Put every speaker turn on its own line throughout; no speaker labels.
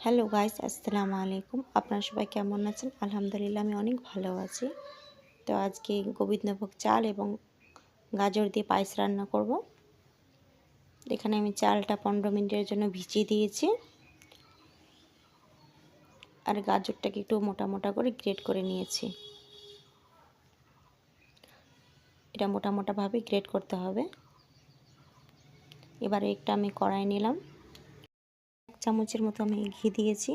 Hello guys, আসসালামু আলাইকুম। আপনারা সবাই কেমন আছেন? আলহামদুলিল্লাহ আমি অনেক ভালো আছি। তো আজকে গোবিন্দভোগ চাল এবং গাজর দিয়ে পায়েস রান্না করব। এখানে আমি চালটা 15 মিনিটের জন্য ভিজিয়ে দিয়েছি, আর গাজরটাকে একটু মোটা মোটা করে গ্রেট করে নিয়েছি। এটা মোটা মোটাভাবে গ্রেট করতে হবে। এবারে একটা আমি কড়াই নিলাম, 1 চামচের মতো আমি ঘি দিয়েছি।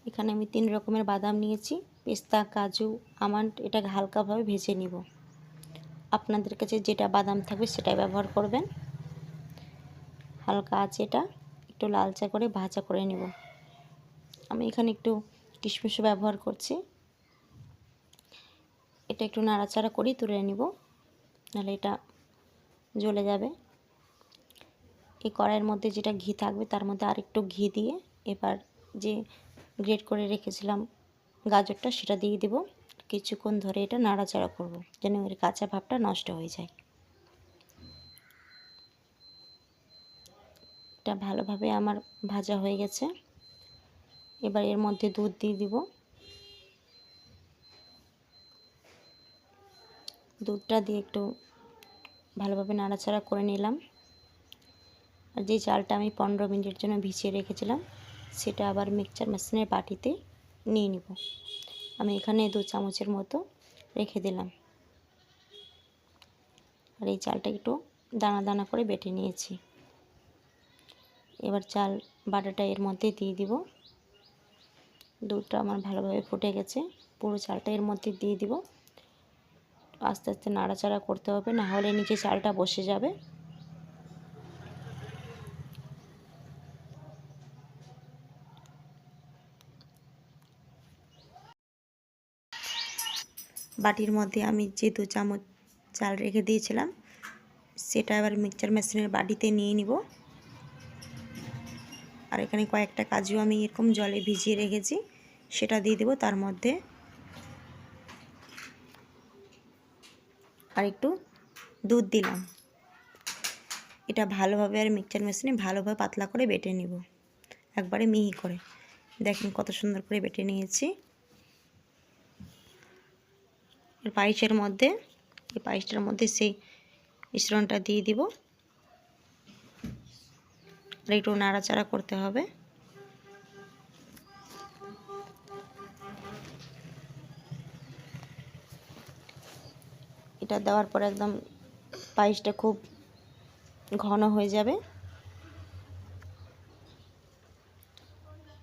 এখানে আমি 3 রকমের বাদাম নিয়েছি, পেস্তা, কাজু, আমন্ড। এটাকে হালকাভাবে ভেজে নিব। আপনাদের কাছে যেটা বাদাম থাকবে সেটাই ব্যবহার করবেন। হালকা আছে, এটা একটু লালচা করে ভাজা করে নেব। আমি এখানে একটু কিশমিশ ব্যবহার করছি। এটা একটু নাড়াচাড়া করে তুলে নিব, নাহলে এটা জ্বলে যাবে। এই কড়াইয়ের মধ্যে যেটা ঘি থাকবে তার মধ্যে আর একটু ঘি দিয়ে এবার যে গ্রেট করে রেখেছিলাম গাজরটা সেটা দিয়ে দেব। কিছুক্ষণ ধরে এটা নাড়াচাড়া করব যেন এর কাঁচা ভাবটা নষ্ট হয়ে যায়। এটা ভালোভাবে আমার ভাজা হয়ে গেছে। এবার এর মধ্যে দুধ দিয়ে দিব। দুধটা দিয়ে একটু ভালোভাবে নাড়াচাড়া করে নিলাম। আর যে চালটা আমি 15 মিনিটের জন্য ভিজিয়ে রেখেছিলাম সেটা আবার মিক্সচার মেশিনের বাটিতে নিয়ে নিব। আমি এখানে 2 চামচের মতো রেখে দিলাম। আর এই চালটা একটু দানা দানা করে বেটে নিয়েছি। এবার চাল বাটাটা এর মধ্যে দিয়ে দিব। দুধটা আমার ভালোভাবে ফুটে গেছে, পুরো চালটা এর মধ্যে দিয়ে দিব। আস্তে আস্তে নাড়াচাড়া করতে হবে, না হলে নিচে চালটা বসে যাবে। বাটির মধ্যে আমি যে 2 চামচ চাল রেখে দিয়েছিলাম সেটা এবার মিক্সচার মেশিনের বাটিতে নিয়ে নিব। আর এখানে কয়েকটা কাজু আমি এরকম জলে ভিজিয়ে রেখেছি, সেটা দিয়ে দেব তার মধ্যে। আর একটু দুধ দিলাম। এটা ভালোভাবে আর মিক্সচার মেশিনে ভালোভাবে পাতলা করে বেটে নিব, একবারে মিহি করে। দেখেন কত সুন্দর করে বেটে নিয়েছি। পায়েসের মধ্যে, এই পায়েসটার মধ্যে সেই মিশ্রণটা দিয়ে দিব। আর একটু নাড়াচাড়া করতে হবে। এটা দেওয়ার পর একদম পায়েসটা খুব ঘন হয়ে যাবে।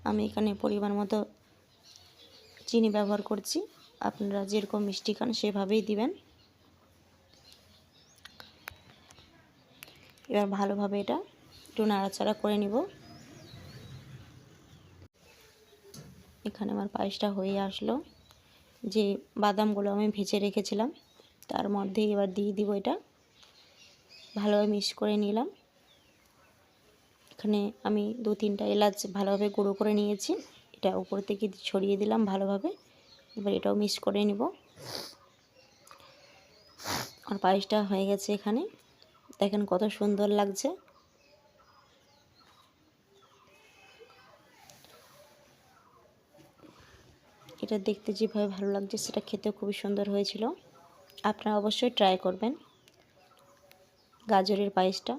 আমি এখানে পরিমাণ মতো চিনি ব্যবহার করছি, আপনারা যেরকম মিষ্টি খান সেভাবেই দিবেন। এবার ভালোভাবে এটা একটু নাড়াচাড়া করে নিব। এখানে আমার পায়েসটা হয়ে আসলো। যে বাদামগুলো আমি ভেজে রেখেছিলাম তার মধ্যে এবার দিয়ে দিব। এটা ভালোভাবে মিক্স করে নিলাম। এখানে আমি 2-3টা এলাচ ভালোভাবে গুঁড়ো করে নিয়েছি, এটা উপর থেকে ছড়িয়ে দিলাম ভালোভাবে। এবার এটাও মিক্স করে নিব। আর পায়েসটা হয়ে গেছে। এখানে দেখেন কত সুন্দর লাগছে। এটা দেখতে যেভাবে ভালো লাগছে সেটা খেতেও খুবই সুন্দর হয়েছিল। আপনারা অবশ্যই ট্রাই করবেন গাজরের পায়েসটা।